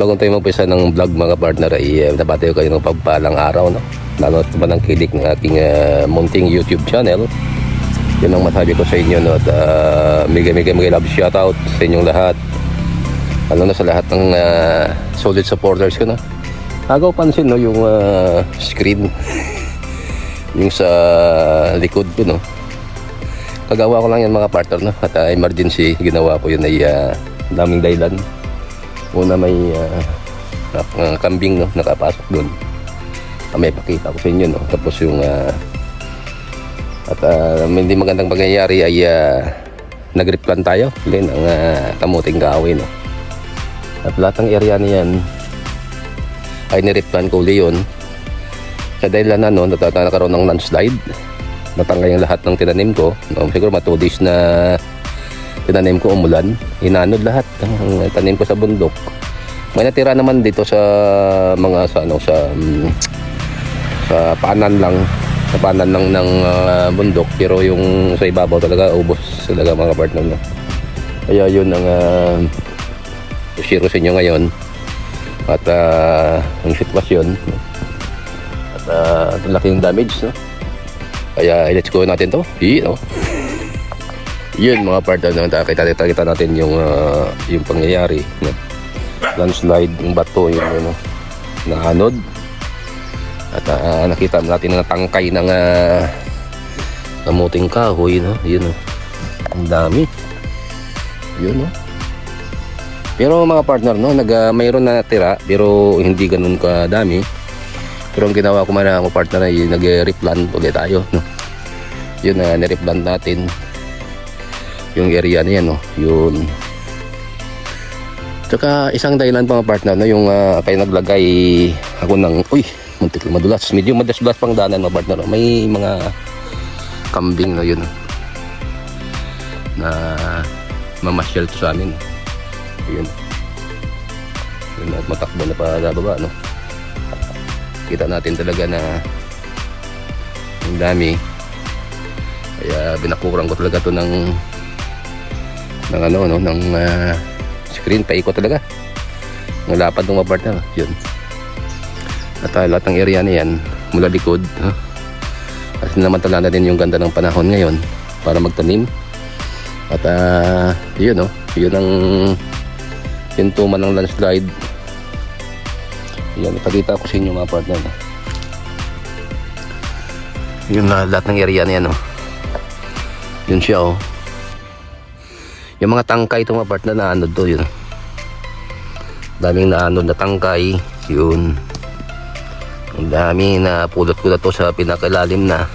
Bago tayo mag-umpisa ng vlog mga partner ay nabati ko kayo ng pagpalang araw, no? Lalo naman ang kilik ng aking munting YouTube channel. Yun ang masabi ko sa inyo, no? At mega love shoutout sa inyong lahat, lalo na sa lahat ng solid supporters ko, no? Agaw pansin, no, yung screen yung sa likod ko, no? Kagawa ko lang yan mga partner, no? At emergency ginawa ko yun ay daming dahilan. Una may kambing, no, nakapasok doon. May pakita ko sa inyo, no. Tapos yung hindi magandang pangyayari ay nag-replant tayo ulit ng kamuting kahoy, no. At lahat ng area niyan ay nireplant ko ulit yun. Sa dahilan na, no, nagkakaroon ng landslide, natangay yung lahat ng tinanim ko, no. Siguro 2 days na tinanim ko umulan, hinanod lahat ang tanim ko sa bundok. May natira naman dito sa mga sa paanan lang, sa paanan lang ng bundok, pero yung sa ibabaw talaga ubos talaga mga partner, no? Kaya yun ang share sa inyo ngayon at ang sitwasyon at laki yung damage, no? Kaya let's go natin to, no? Yun mga partner, no? Kita natin yung pangyayari, no? Landslide, yung bato, yung ano, naanod. At nakita natin na tangkay ng kamuting kahoy, no? Yun, no? Ang dami. Yun, no? Pero mga partner, no, mayroon na natira pero hindi ganun kadami. Pero ang ginawa ko mga partner ay nag-replant ulit tayo, no? Yun na nireplant natin yung area niya, no, yun. Tsaka isang dahilan pa mga partner, no, yung kaya naglagay ako ng muntik na madulas, medyo madulas pang daanan mga partner, no? May mga kambing, no, yun, na mamasyal to sa amin, yun at matakbo na pa baba, no. Kita natin talaga na ang dami, kaya binakurang ko talaga to ng screen, paikot talaga ng lapad ng mga partner, yun. At lahat ng area na yan mula likod, kasi namantala na din yung ganda ng panahon ngayon para magtanim. At yun, no, yun ang sintoman ng landslide. Yan, ipakita ko sa inyo mga partner, no? Yun na lahat ng area na yan, no? Yun siya, oh. Yung mga tangkay itong mga partner na anod to, yun. Daming naanod na tangkay, yun. Ang dami na pulot ko na to sa pinakalalim na.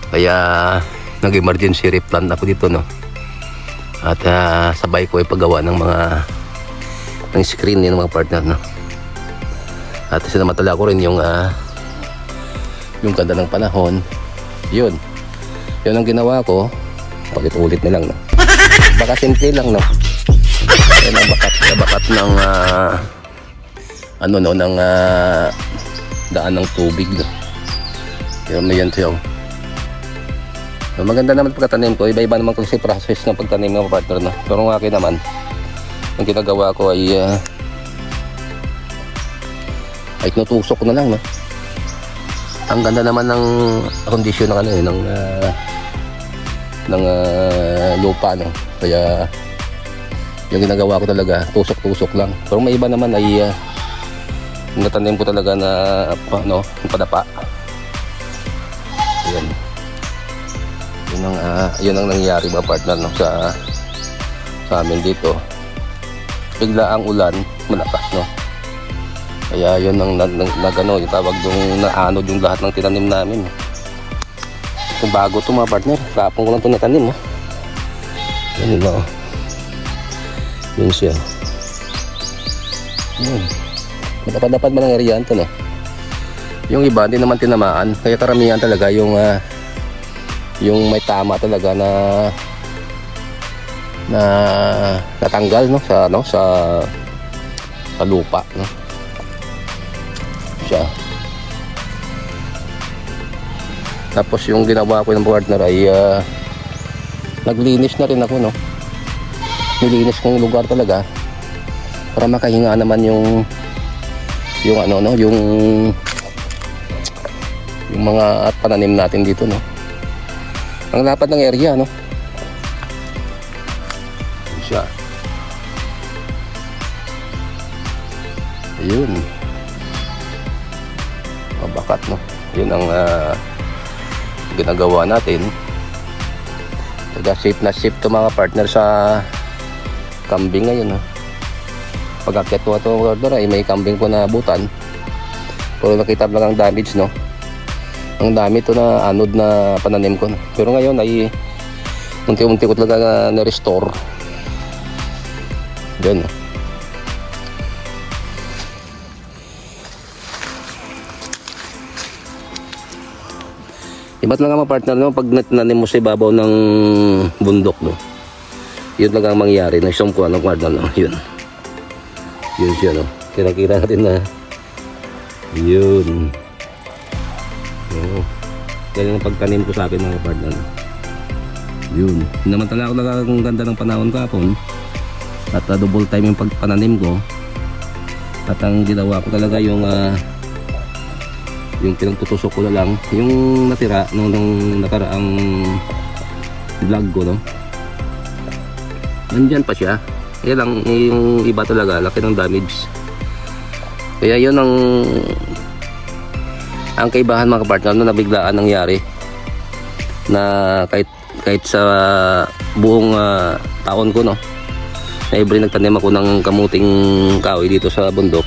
Kaya nag-emergency replant ako dito, no. At sabay ko ipagawa ng ng screen ng mga partner, no. At sinamatala ko rin yung ganda ng panahon. Yun ang ginawa ko. Ulit na lang, no. Baka simple lang, no. Yan ang bakat ng ng daan ng tubig, no. Pero may yan siya, so, maganda naman pagkatanim ko. Iba-iba naman kasi process ng pagtanim ng partner, no. Pero ang akin naman, ang ginagawa ko ay tinutusok na lang, no. Ang ganda naman ng kondisyon ng lupa, no. Kaya yung ginagawa ko talaga tusok-tusok lang. Pero may iba naman ay natanim ko talaga na padapa. Yun ang nangyari mga partner, no, sa amin dito. Bigla ang ulan, malakas, no. Kaya yun ang yung tawag yung naanod yung lahat ng tinanim namin. Kung bago to mga partner, kapon ko lang ito natanim, oh. Yan, no. Yun siya. Matapad-tapad man ang area ito, no. Yung iba hindi naman tinamaan, kaya karamihan talaga yung may tama talaga na natanggal, no, sa lupa, no. Siya. Tapos yung ginawa ko ng partner ay naglinis na rin ako, no. Nilinis kong lugar talaga para makahinga naman yung ano, no, yung mga pananim natin dito, no. Ang lapad ng area, no. Yun siya. Ayun. Mabakat, no. Yun ang ginagawa natin. Taga safe na safe to mga partner sa kambing ngayon, no. Pag-akyat ko ito order ay may kambing po na butan. Pero nakita lang ang damage, no. Ang dami to na anod na pananim ko, no? Pero ngayon ay unti-unti ko talaga na-restore. Diyan, no. Iba't lang ang mga partner, no, pag natinanim mo sa ibabaw ng bundok, no. Yun lang ang mangyari. Nagsum ko anong partner, no. Yun. Yun siya, no. Kinakita natin na yun. Ganyan ang pagtanim ko sa akin mga partner. Yun. Namantala ako lang ang ganda ng panahon kahapon. At double time yung pagpananim ko. At ang ginawa ko talaga yung pinagtutusok ko na lang yung natira nung nakaraang vlog ko, no. Nandyan pa siya. Kaya lang yung iba talaga laki ng damage. Kaya yun ang kaibahan mga partner, no, na biglaan nangyari na kahit sa buong taon ko, no, na every nagtanim ako ng kamuting kahoy dito sa bundok.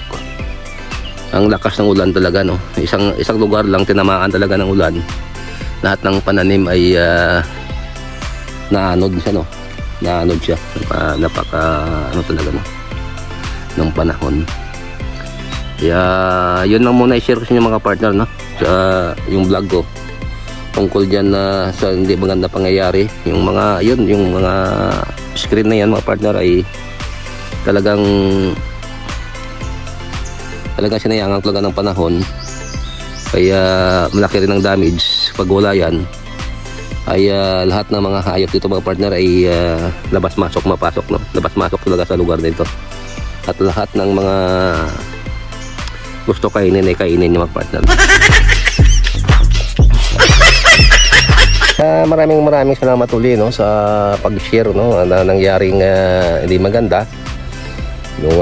Ang lakas ng ulan talaga, no. Isang lugar lang tinamaan talaga ng ulan. Lahat ng pananim ay naanod siya, no. Naanod siya. Napaka ano talaga, no, nung panahon. Kaya yun lang muna i-share ko sa inyo mga partner, no, sa yung vlog ko tungkol dyan sa hindi maganda pangyayari. Yung mga yun, yung mga screen na yan mga partner ay talagang sinayangan talaga ng panahon. Kaya malaki rin ang damage pag wala yan. Ay lahat ng mga hayop dito mga partner ay labas-masok, mapasok, no. Labas-masok talaga sa lugar nito. At lahat ng mga gusto kainin ay kainin yung mga partner. Maraming salamat uli, no, sa pag-share, no, na nangyaring hindi maganda yung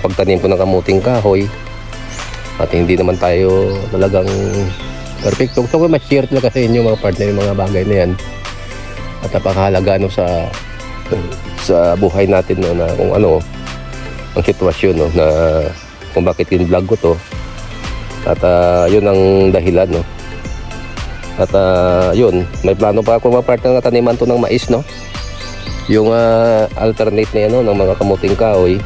pagtanim ko ng kamuting kahoy. At hindi naman tayo talagang perfecto. Gusto ko ma-share talaga sa inyo mga partner yung mga bagay na yan. At napakahalaga, no, sa buhay natin, no, na kung ano ang sitwasyon, no, na kung bakit yung vlog ko to. At yun ang dahilan, no. At yun, may plano pa ako mga partner na taniman to ng mais, no. Yung alternate na yan, no, ng mga kamuting kahoy.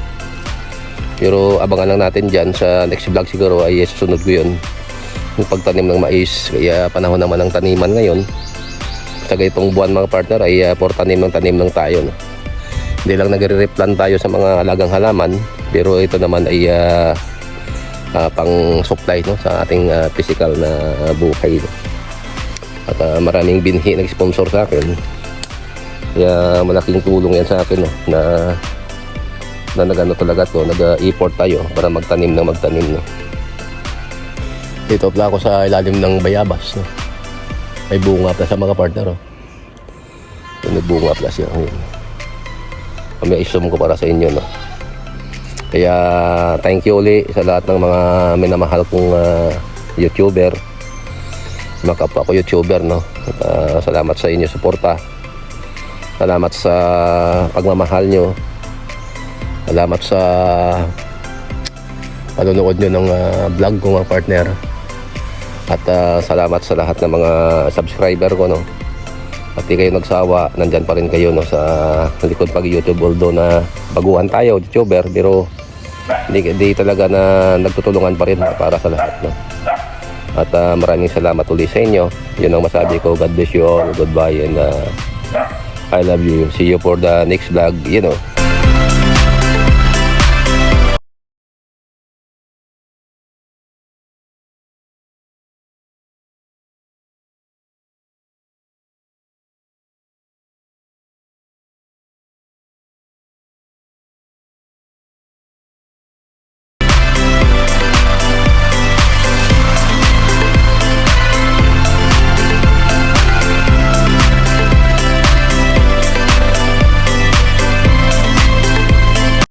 Pero abangan lang natin dyan sa next vlog siguro ay susunod ko yun, yung pagtanim ng mais. Kaya panahon naman ng taniman ngayon. Sa ganitong buwan mga partner ay for tanim ng tayo, no. Hindi lang nagre-replant tayo sa mga alagang halaman, pero ito naman ay pang supply, no, sa ating physical na buhay, no. At maraming binhi nag-sponsor sa akin. Kaya malaking tulong yan sa akin, no, na nagano talaga to, nag-import tayo para magtanim, no. Dito pala ako sa ilalim ng bayabas, no. May bunga pala sa mga partner, oh. May bunga pala siya. May isum ko para sa inyo, no. Kaya thank you uli sa lahat ng mga minamahal kong YouTuber, mga kapwa ko YouTuber, no. At, salamat sa inyo suporta. Salamat sa pagmamahal nyo. Salamat sa panonood nyo ng vlog ko mga partner. At salamat sa lahat ng mga subscriber ko, no. At di kayo nagsawa, nandyan pa rin kayo, no, sa likod pag YouTube. Although na baguhan tayo YouTuber, pero di talaga na nagtutulungan pa rin para sa lahat, no. At maraming salamat ulit sa inyo. Yun ang masabi ko. God bless you all. Goodbye and I love you. See you for the next vlog, you know.